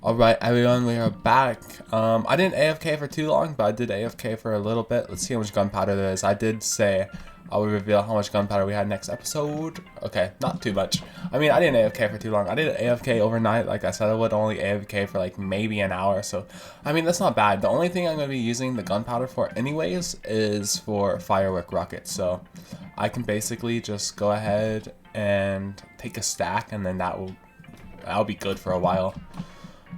Alright everyone, we are back. I didn't AFK for too long, but I did AFK for a little bit. Let's see how much gunpowder there is. I did say I would reveal how much gunpowder we had next episode. Okay, not too much. I mean, I didn't AFK for too long. I did AFK overnight, like I said I would, only AFK for like maybe an hour. So, I mean, that's not bad. The only thing I'm going to be using the gunpowder for anyways is for firework rockets. So, I can basically just go ahead and take a stack and then that'll be good for a while.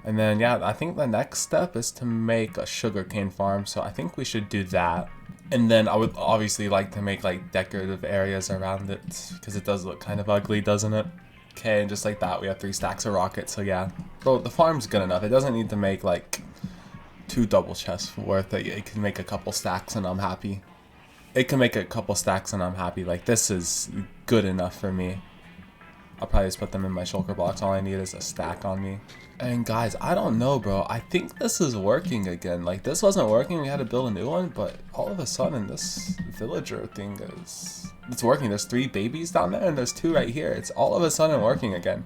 And then, yeah, I think the next step is to make a sugarcane farm, so I think we should do that. And then I would obviously like to make like decorative areas around it, because it does look kind of ugly, doesn't it? Okay, and just like that, we have 3 stacks of rockets, so yeah. Bro, the farm's good enough. It doesn't need to make like 2 double chests worth. It can make a couple stacks and I'm happy. It can make a couple stacks and I'm happy. Like, this is good enough for me. I'll probably just put them in my shulker box. All I need is a stack on me. And guys, I don't know, bro. I think this is working again. Like, this wasn't working. We had to build a new one, but all of a sudden, this villager thing it's working. There's 3 babies down there, and there's 2 right here. It's all of a sudden working again.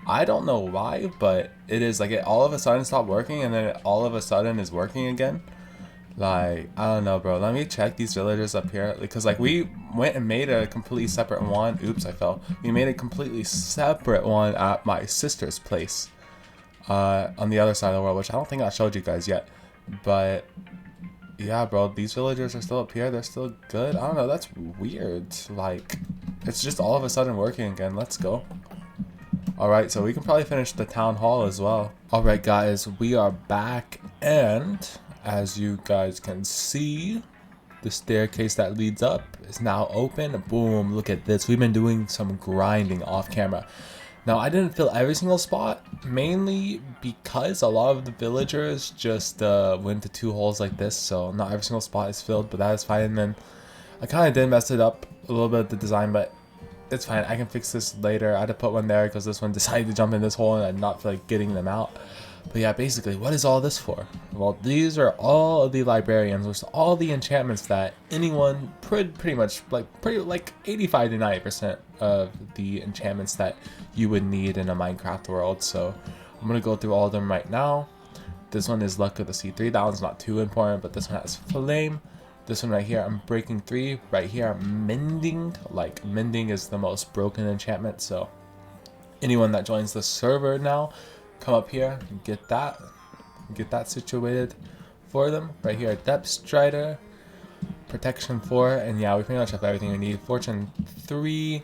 I don't know why, but it is like it all of a sudden stopped working, and then it all of a sudden is working again. Like, I don't know, bro. Let me check these villagers up here, because like we went and made a completely separate one. Oops, I fell. We made a completely separate one at my sister's place on the other side of the world, which I don't think I showed you guys yet. But yeah, bro, these villagers are still up here. They're still good. I don't know. That's weird. Like, it's just all of a sudden working again. Let's go. Alright, so we can probably finish the town hall as well. Alright, guys, we are back, and as you guys can see, the staircase that leads up is now open. Boom, look at this. We've been doing some grinding off camera. Now, I didn't fill every single spot, mainly because a lot of the villagers just went to 2 holes like this, so not every single spot is filled, but that is fine. And then I kind of did mess it up a little bit of the design, but it's fine. I can fix this later. I had to put one there because this one decided to jump in this hole and I did not feel like getting them out. But yeah, basically, what is all this for? Well, these are all of the librarians, which are all the enchantments that anyone, pretty much, like 85 to 90% of the enchantments that you would need in a Minecraft world. So I'm going to go through all of them right now. This one is Luck of the C3. That one's not too important, but this one has Flame. This one right here, I'm breaking 3. Right here, I'm mending. Like, mending is the most broken enchantment, so anyone that joins the server now, come up here and get that situated for them. Right here, Depth Strider, Protection 4, and yeah, we pretty much have everything we need. Fortune 3,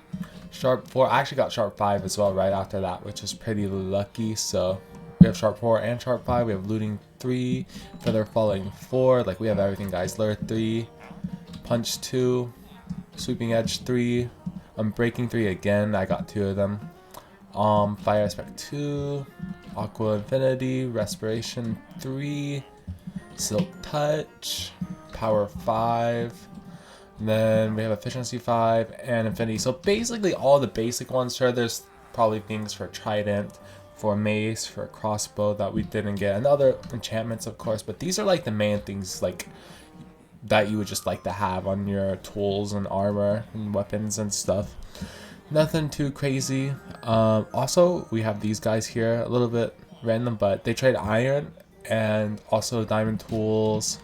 Sharp 4. I actually got Sharp 5 as well right after that, which is pretty lucky. So we have Sharp 4 and Sharp 5. We have Looting 3, Feather Falling 4. Like, we have everything, guys. Lure 3, Punch 2, Sweeping Edge 3, Breaking 3 again. I got 2 of them. Fire Aspect 2, Aqua Infinity, Respiration 3, Silk Touch, Power 5, and then we have Efficiency 5 and Infinity. So basically all the basic ones. Sure, there's probably things for Trident, for Mace, for Crossbow that we didn't get, and other enchantments of course, but these are like the main things like that you would just like to have on your tools and armor and weapons and stuff. Nothing too crazy. Also, we have these guys here, a little bit random, but they trade iron and also diamond tools,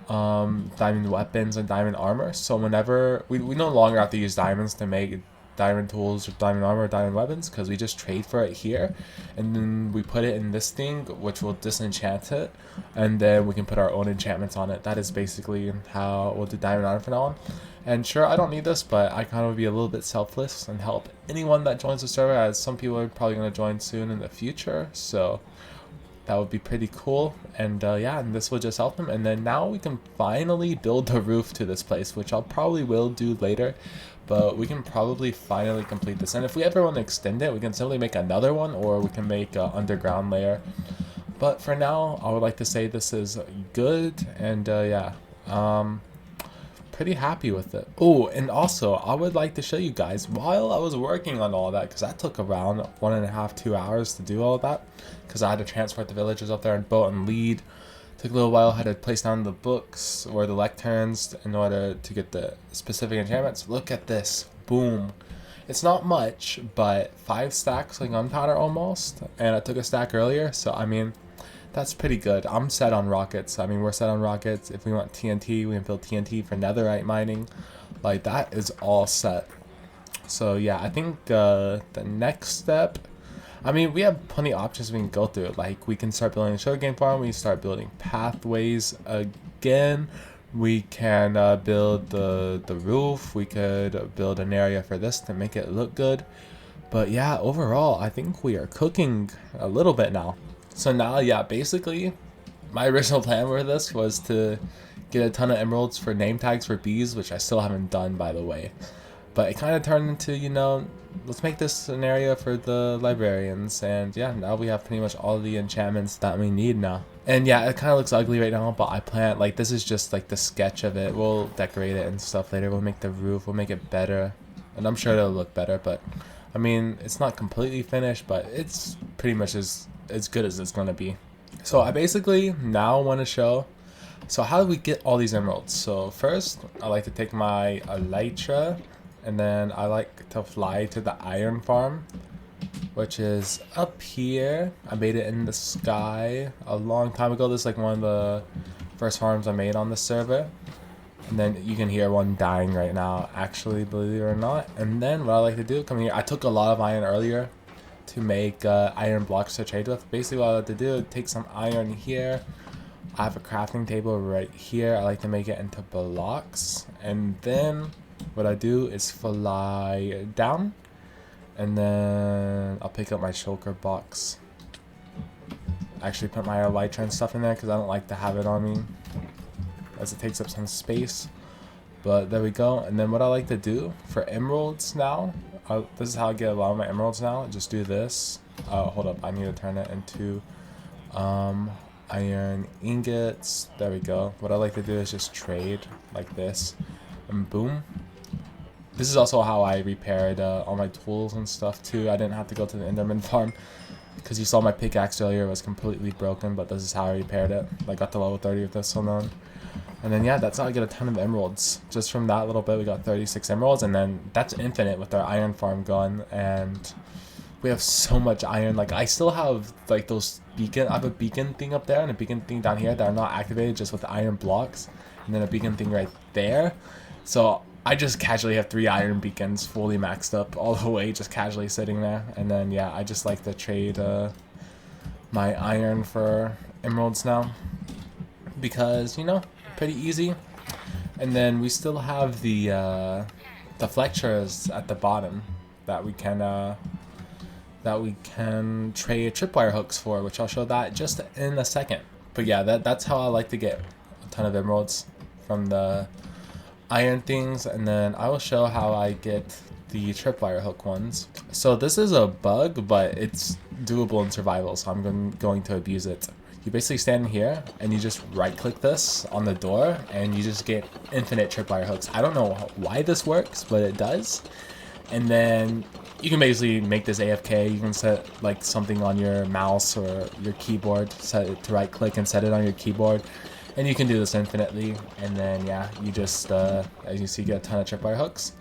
diamond weapons, and diamond armor. So whenever we no longer have to use diamonds to make diamond tools or diamond armor or diamond weapons, because we just trade for it here, and then we put it in this thing, which will disenchant it, and then we can put our own enchantments on it. That is basically how we'll do diamond armor from now on. And sure, I don't need this, but I kind of be a little bit selfless and help anyone that joins the server, as some people are probably going to join soon in the future, so that would be pretty cool. And yeah, and this will just help them. And then now we can finally build the roof to this place, which I'll probably will do later, but we can probably finally complete this. And if we ever want to extend it, we can simply make another one, or we can make an underground layer. But for now, I would like to say this is good, and yeah, pretty happy with it. Oh, and also I would like to show you guys while I was working on all that, because that took around 1.5 to 2 hours to do all that, because I had to transport the villagers up there and boat and lead. Took a little while. I had to place down the books or the lecterns in order to get the specific enchantments. Look at this. Boom. It's not much, but 5 stacks of gunpowder almost, and I took a stack earlier, so I mean, that's pretty good. I'm set on rockets. I mean, we're set on rockets. If we want TNT, we can build TNT for netherite mining. Like, that is all set. So yeah, I think the next step, I mean, we have plenty of options we can go through. Like, we can start building a sugarcane farm. We can start building pathways again. We can build the roof. We could build an area for this to make it look good. But yeah, overall, I think we are cooking a little bit now. So now, yeah, basically, my original plan for this was to get a ton of emeralds for name tags for bees, which I still haven't done, by the way. But it kind of turned into, you know, let's make this an area for the librarians. And yeah, now we have pretty much all the enchantments that we need now. And yeah, it kind of looks ugly right now, but I plan, like, this is just like the sketch of it. We'll decorate it and stuff later. We'll make the roof, we'll make it better. And I'm sure it'll look better, but I mean, it's not completely finished, but it's pretty much as good as it's going to be. So I basically now want to show, so how do we get all these emeralds? So first, I like to take my elytra, and then I like to fly to the iron farm, which is up here. I made it in the sky a long time ago. This is like one of the first farms I made on the server. And then you can hear one dying right now, actually, believe it or not. And then what I like to do, come here, I took a lot of iron earlier to make iron blocks to trade with. Basically what I like to do, take some iron here. I have a crafting table right here. I like to make it into blocks. And then what I do is fly down. And then I'll pick up my shulker box. Actually put my elytra and stuff in there because I don't like to have it on me, as it takes up some space. But there we go. And then what I like to do for emeralds now, this is how I get a lot of my emeralds now. Just do this. Hold up, I need to turn it into iron ingots. There we go. What I like to do is just trade like this, and boom. This is also how I repaired all my tools and stuff too. I didn't have to go to the Enderman farm, because you saw my pickaxe earlier was completely broken, but this is how I repaired it. I got to level 30 with this one on. And then yeah, that's how I get a ton of emeralds. Just from that little bit, we got 36 emeralds, and then that's infinite with our iron farm going. And we have so much iron. Like, I still have like those beacon. I have a beacon thing up there and a beacon thing down here that are not activated, just with iron blocks, and then a beacon thing right there. So I just casually have 3 iron beacons fully maxed up all the way, just casually sitting there. And then yeah, I just like to trade my iron for emeralds now, because, you know, pretty easy. And then we still have the flexures at the bottom that we can trade tripwire hooks for, which I'll show that just in a second. But yeah, that's how I like to get a ton of emeralds, from the iron things. And then I will show how I get the tripwire hook ones. So this is a bug, but it's doable in survival, so I'm going to abuse it. You basically stand here and you just right click this on the door and you just get infinite tripwire hooks. I don't know why this works, but it does. And then you can basically make this AFK. You can set like something on your mouse or your keyboard, set it to right click and set it on your keyboard. And you can do this infinitely. And then yeah, you just, as you see, get a ton of tripwire hooks.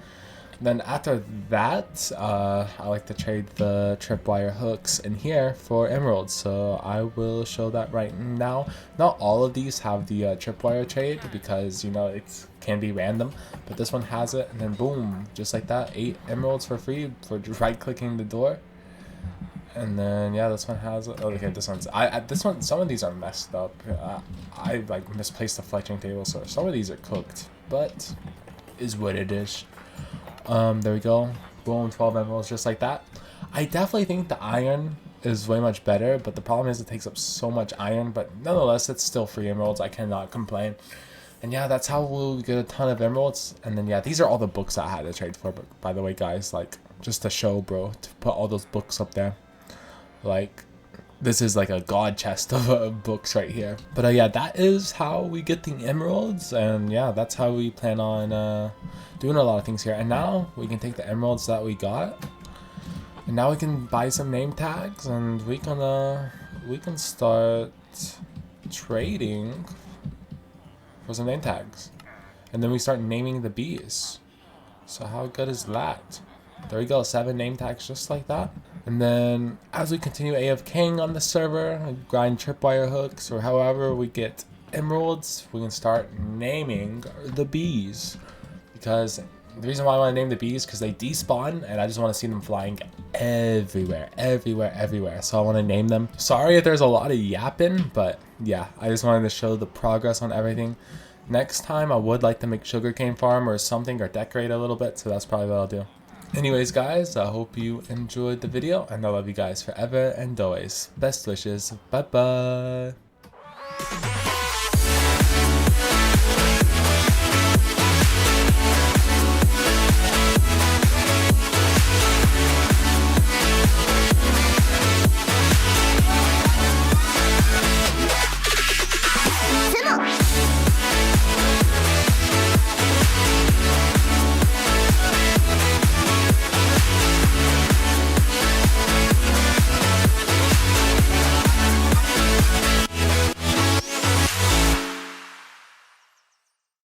Then after that, I like to trade the tripwire hooks in here for emeralds. So I will show that right now. Not all of these have the tripwire trade, because, you know, it can be random. But this one has it, and then boom, just like that, 8 emeralds for free for just right clicking the door. And then yeah, this one has it. Oh, okay, this one's this one. Some of these are messed up. I like misplaced the fletching table, so some of these are cooked, but is what it is. There we go. Boom, 12 emeralds just like that. I definitely think the iron is way much better, but the problem is it takes up so much iron. But nonetheless, it's still free emeralds. I cannot complain. And yeah, that's how we'll get a ton of emeralds. And then yeah, these are all the books I had to trade for. But by the way, guys, like, just to show, bro, to put all those books up there. Like, this is like a god chest of books right here. But yeah, that is how we get the emeralds. And yeah, that's how we plan on doing a lot of things here. And now we can take the emeralds that we got, and now we can buy some name tags, and we can start trading for some name tags. And then we start naming the bees. So how good is that? There we go, 7 name tags just like that. And then as we continue AFKing on the server, grind tripwire hooks, or however we get emeralds, we can start naming the bees. Because the reason why I want to name the bees, because they despawn, and I just want to see them flying everywhere, everywhere, everywhere. So I want to name them. Sorry if there's a lot of yapping, but yeah, I just wanted to show the progress on everything. Next time, I would like to make sugarcane farm or something, or decorate a little bit, so that's probably what I'll do. Anyways, guys, I hope you enjoyed the video, and I love you guys forever and always. Best wishes. Bye-bye.